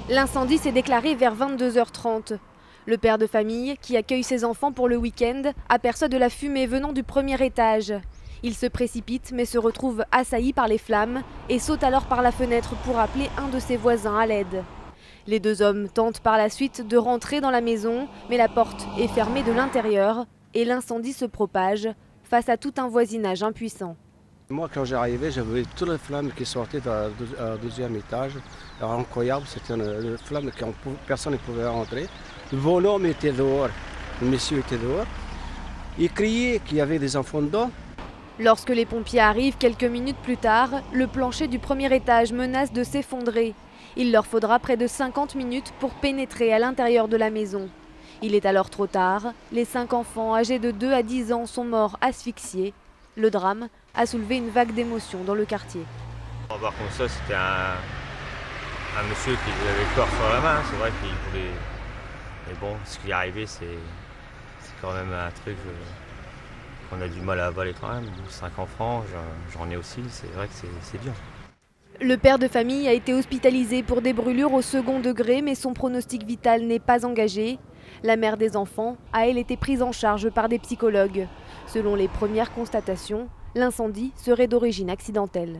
L'incendie s'est déclaré vers 22h30. Le père de famille, qui accueille ses enfants pour le week-end, aperçoit de la fumée venant du premier étage. Il se précipite mais se retrouve assailli par les flammes et saute alors par la fenêtre pour appeler un de ses voisins à l'aide. Les deux hommes tentent par la suite de rentrer dans la maison, mais la porte est fermée de l'intérieur et l'incendie se propage face à tout un voisinage impuissant. Moi, quand j'arrivais, j'avais toutes les flammes qui sortaient du deuxième étage. Alors, incroyable, c'était une flamme que personne ne pouvait rentrer. Le bonhomme était dehors, le monsieur était dehors. Il criait qu'il y avait des enfants dedans. Lorsque les pompiers arrivent quelques minutes plus tard, le plancher du premier étage menace de s'effondrer. Il leur faudra près de 50 minutes pour pénétrer à l'intérieur de la maison. Il est alors trop tard. Les 5 enfants âgés de 2 à 10 ans sont morts asphyxiés. Le drame a soulevé une vague d'émotions dans le quartier. On va voir comme ça, c'était un monsieur qui avait le corps sur la main, c'est vrai qu'il voulait... Mais bon, ce qui est arrivé, c'est quand même un truc qu'on a du mal à avaler quand même. 5 enfants, j'en ai aussi, c'est vrai que c'est dur. Le père de famille a été hospitalisé pour des brûlures au second degré, mais son pronostic vital n'est pas engagé. La mère des enfants a, elle, été prise en charge par des psychologues. Selon les premières constatations, l'incendie serait d'origine accidentelle.